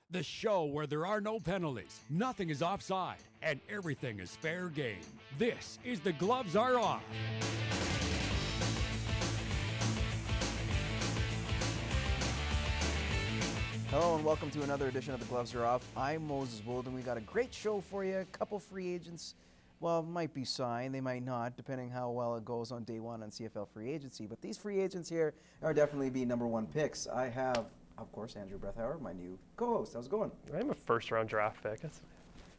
The show where there are no penalties, nothing is offside, and everything is fair game. This is The Gloves Are Off. Hello and welcome to another edition of The Gloves Are Off. I'm Moses Woldu. We got a great show for you. A couple free agents, well, might be signed, they might not, depending how well it goes on day one on CFL free agency. But these free agents here are definitely be number one picks. I have, of course, Andrew Brethauer, my new co-host. How's it going? I'm a first-round draft pick.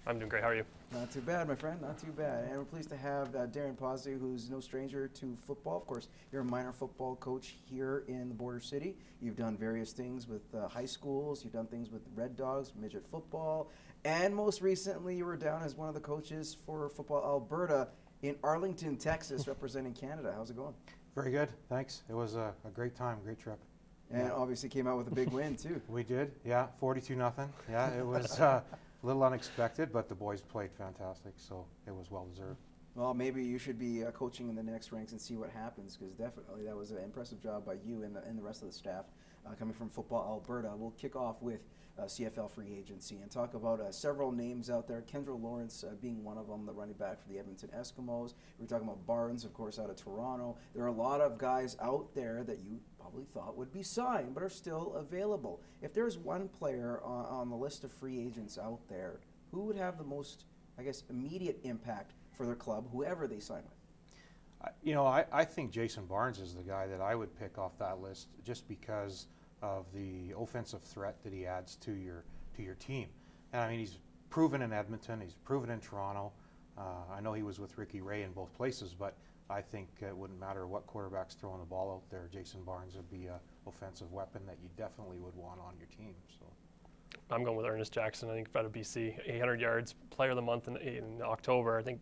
I'm doing great. How are you? Not too bad, my friend. Not too bad. And we're pleased to have Darren Pawsey, who's no stranger to football. Of course, you're a minor football coach here in the border city. You've done various things with high schools. You've done things with Red Dogs, midget football. And most recently, you were down as one of the coaches for Football Alberta in Arlington, Texas, representing Canada. How's it going? Very good, thanks. It was a great time, great trip. And obviously came out with a big win, too. We did, yeah, 42-0. Yeah, it was a little unexpected, but the boys played fantastic, so it was well-deserved. Well, maybe you should be coaching in the next ranks and see what happens, because definitely that was an impressive job by you and the rest of the staff coming from Football Alberta. We'll kick off with CFL free agency and talk about several names out there. Kendra Lawrence being one of them, the running back for the Edmonton Eskimos. We were talking about Barnes, of course, out of Toronto. There are a lot of guys out there that you probably thought would be signed but are still available. If there's one player on the list of free agents out there, who would have the most, I guess, immediate impact for their club, whoever they sign with? I think Jason Barnes is the guy that I would pick off that list just because of the offensive threat that he adds to your team. And I mean, he's proven in Edmonton, he's proven in Toronto. I know he was with Ricky Ray in both places, but I think it wouldn't matter what quarterback's throwing the ball out there. Jason Barnes would be an offensive weapon that you definitely would want on your team. So I'm going with Ernest Jackson. I think out of BC, 800 yards, player of the month in October. I think,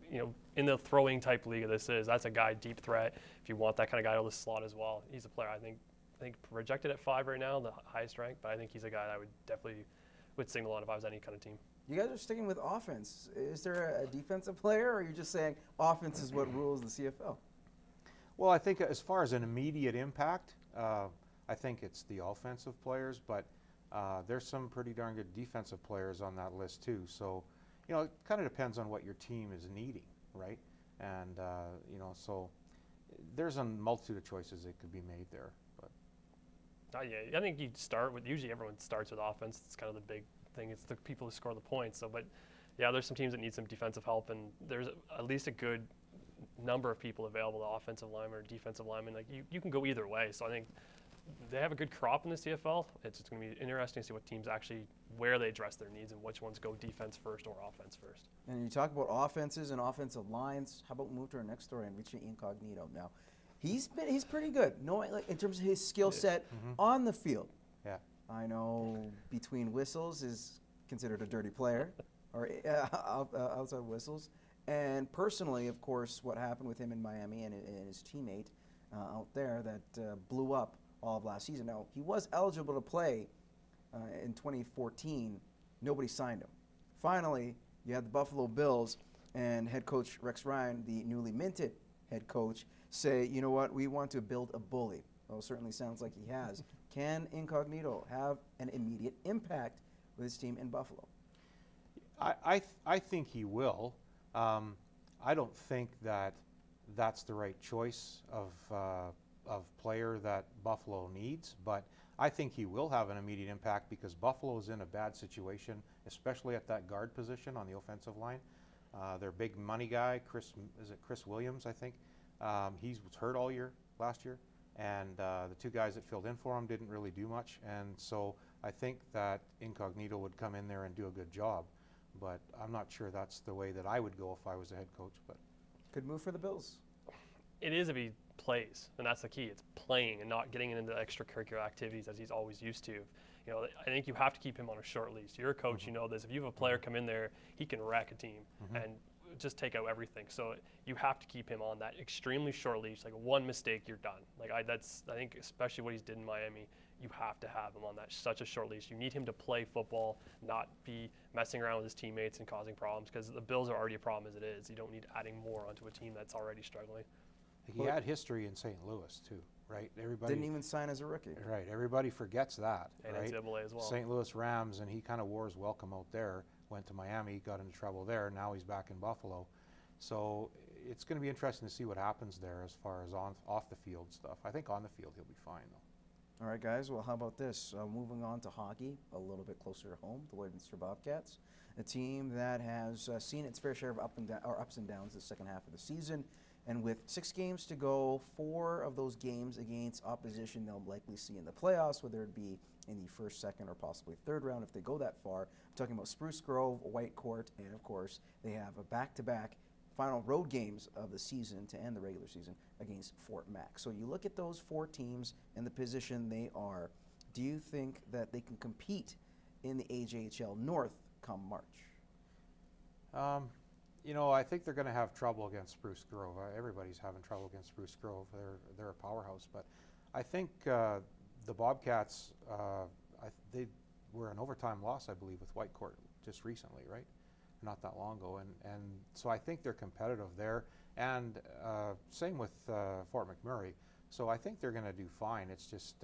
in the throwing type league that's a guy, deep threat. If you want that kind of guy to the slot as well, he's a player. I think projected at 5 right now, the highest rank, but I think he's a guy that I would definitely single on if I was any kind of team. You guys are sticking with offense. Is there a defensive player, or are you just saying offense is what rules the CFL? Well, I think as far as an immediate impact, I think it's the offensive players, but there's some pretty darn good defensive players on that list too. So, it kind of depends on what your team is needing, right? And, so there's a multitude of choices that could be made there. But I think you start with, usually everyone starts with offense. It's kind of the big thing. It's the people who score the points. So, but yeah, there's some teams that need some defensive help, and there's at least a good number of people available, the offensive lineman or defensive lineman. Like you can go either way. So I think they have a good crop in the CFL. It's going to be interesting to see what teams actually, where they address their needs and which ones go defense first or offense first. And you talk about offenses and offensive lines. How about we move to our next story and Richie Incognito now? He's pretty good. In terms of his skill set on the field. Yeah. I know between whistles is considered a dirty player, or outside whistles. And personally, of course, what happened with him in Miami and his teammate out there that blew up all of last season. Now, he was eligible to play in 2014. Nobody signed him. Finally, you had the Buffalo Bills and head coach Rex Ryan, the newly minted head coach, say, you know what, we want to build a bully. Well, it certainly sounds like he has. Can Incognito have an immediate impact with his team in Buffalo? I think he will. I don't think that that's the right choice of player that Buffalo needs, but I think he will have an immediate impact because Buffalo is in a bad situation, especially at that guard position on the offensive line. Their big money guy, Chris Williams, I think, he was hurt all year last year, and the two guys that filled in for him didn't really do much, and so I think that Incognito would come in there and do a good job, but I'm not sure that's the way that I would go if I was a head coach. But good move for the Bills. It is if he plays, and that's the key. It's playing and not getting into extracurricular activities as he's always used to. I think you have to keep him on a short leash. You're a coach, you know this. If you have a player come in there, he can wreck a team and just take out everything. So you have to keep him on that extremely short leash. Like one mistake, you're done. I think especially what he's did in Miami, you have to have him on that such a short leash. You need him to play football, not be messing around with his teammates and causing problems, because the Bills are already a problem as it is. You don't need adding more onto a team that's already struggling. He had history in St. Louis too. right? Everybody Didn't even sign as a rookie. Right, everybody forgets that, And right? NCAA as well. St. Louis Rams, and he kind of wore his welcome out there, went to Miami, got into trouble there, now he's back in Buffalo. So it's going to be interesting to see what happens there as far as off the field stuff. I think on the field he'll be fine, though. All right, guys. Well, how about this? Moving on to hockey, a little bit closer to home, the Lloydminster Bobcats, a team that has seen its fair share of ups and downs the second half of the season. And with 6 games to go, 4 of those games against opposition they'll likely see in the playoffs, whether it be in the first, second, or possibly third round if they go that far. I'm talking about Spruce Grove, Whitecourt, and of course they have a back-to-back final road games of the season to end the regular season against Fort Mac. So you look at those 4 teams and the position they are. Do you think that they can compete in the AJHL North come March? You know, I think they're going to have trouble against Spruce Grove. Everybody's having trouble against Spruce Grove. They're a powerhouse, but I think the Bobcats they were an overtime loss, I believe, with Whitecourt just recently, right? Not that long ago, and so I think they're competitive there, and same with Fort McMurray. So I think they're going to do fine. It's just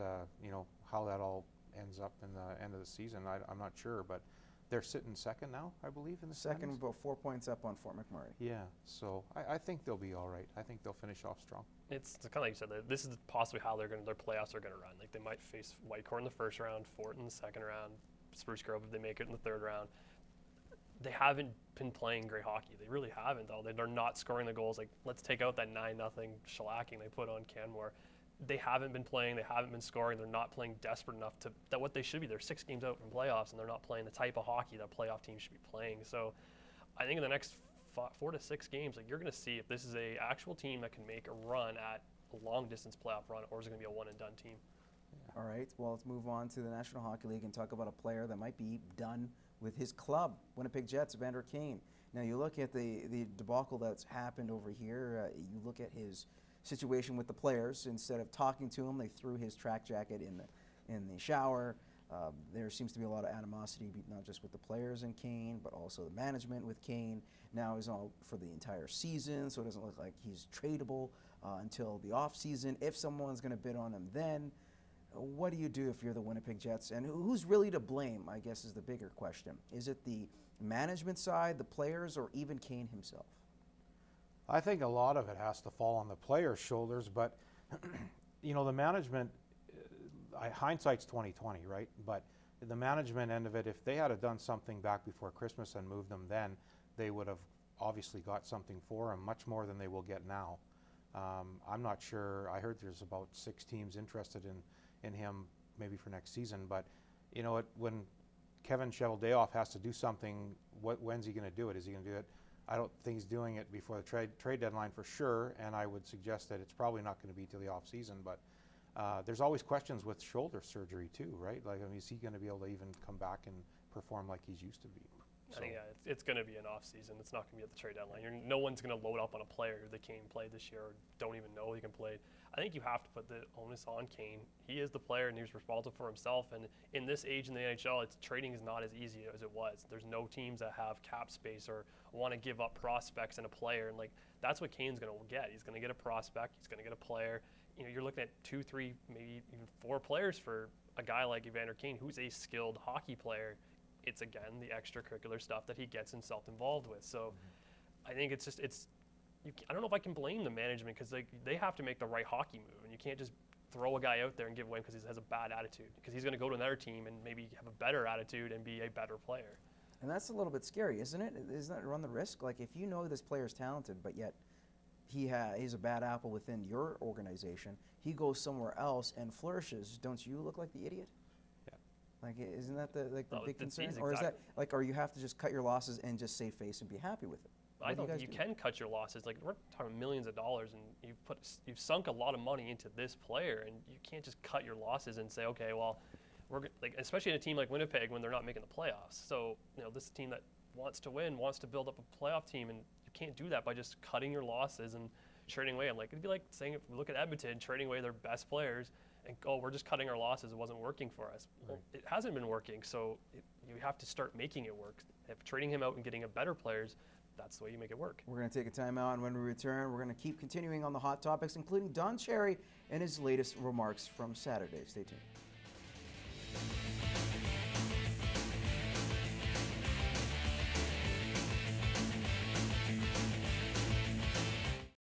you know, how that all ends up in the end of the season. I'm not sure, but they're sitting second now, I believe, in the Second, standings. about 4 points up on Fort McMurray. Yeah, so I think they'll be all right. I think they'll finish off strong. It's kind of like you said. This is possibly how their playoffs are going to run. Like they might face Whitecourt in the first round, Fort in the second round, Spruce Grove if they make it in the third round. They haven't been playing great hockey. They really haven't, though. They're not scoring the goals. Like, let's take out that 9-0 shellacking they put on Canmore. They haven't been playing. They haven't been scoring. They're not playing desperate enough that what they should be. They're 6 games out from playoffs, and they're not playing the type of hockey that playoff teams should be playing. So I think in the next 4 to 6 games, like, you're going to see if this is a actual team that can make a run at a long-distance playoff run, or is it going to be a one-and-done team? All right, well, let's move on to the National Hockey League and talk about a player that might be done with his club, Winnipeg Jets, Evander Kane. Now, you look at the debacle that's happened over here. You look at his situation with the players. Instead of talking to him, they threw his track jacket in the shower. There seems to be a lot of animosity, not just with the players and Kane, but also the management with Kane. Now he's all for the entire season, so it doesn't look like he's tradable until the off season. If someone's going to bid on him then, what do you do if you're the Winnipeg Jets? And who's really to blame, I guess, is the bigger question. Is it the management side, the players, or even Kane himself? I think a lot of it has to fall on the players' shoulders, but you know, the management, hindsight's 20/20, right? But the management end of it, if they had done something back before Christmas and moved them then, they would have obviously got something for him, much more than they will get now. I'm not sure. I heard there's about 6 teams interested in him maybe for next season, but you know, when Kevin Cheveldayoff has to do something, when's he going to do it? Is he going to do it? I don't think he's doing it before the trade deadline for sure, and I would suggest that it's probably not going to be till the off season. But there's always questions with shoulder surgery too, right? Like, I mean, is he going to be able to even come back and perform like he's used to be? I think it's going to be an off season. It's not going to be at the trade deadline. No one's going to load up on a player who Kane played this year or don't even know he can play. I think you have to put the onus on Kane. He is the player and he's responsible for himself. And in this age in the NHL, trading is not as easy as it was. There's no teams that have cap space or want to give up prospects and a player. And like, that's what Kane's going to get. He's going to get a prospect. He's going to get a player. You know, you're looking at 2, 3, maybe even 4 players for a guy like Evander Kane, who's a skilled hockey player. It's, again, the extracurricular stuff that he gets himself involved with. So I think it's just, I don't know if I can blame the management because they have to make the right hockey move. And you can't just throw a guy out there and give away because he has a bad attitude. Because he's going to go to another team and maybe have a better attitude and be a better player. And that's a little bit scary, isn't it? Isn't that run the risk? Like, if you know this player's talented, but yet he's a bad apple within your organization, he goes somewhere else and flourishes, don't you look like the idiot? Like, isn't that the big concern? Or is that, like, or you have to just cut your losses and just save face and be happy with it? I don't think you can cut your losses. Like, we're talking millions of dollars, and you've sunk a lot of money into this player, and you can't just cut your losses and say, okay, well, like, especially in a team like Winnipeg when they're not making the playoffs. So, you know, this is a team that wants to win, wants to build up a playoff team, and you can't do that by just cutting your losses and trading away. It'd be like saying, if we look at Edmonton, trading away their best players, and we're just cutting our losses. It wasn't working for us. Well, it hasn't been working, so you have to start making it work. If trading him out and getting a better players, that's the way you make it work. We're going to take a timeout, and when we return, we're going to keep continuing on the hot topics, including Don Cherry and his latest remarks from Saturday. Stay tuned.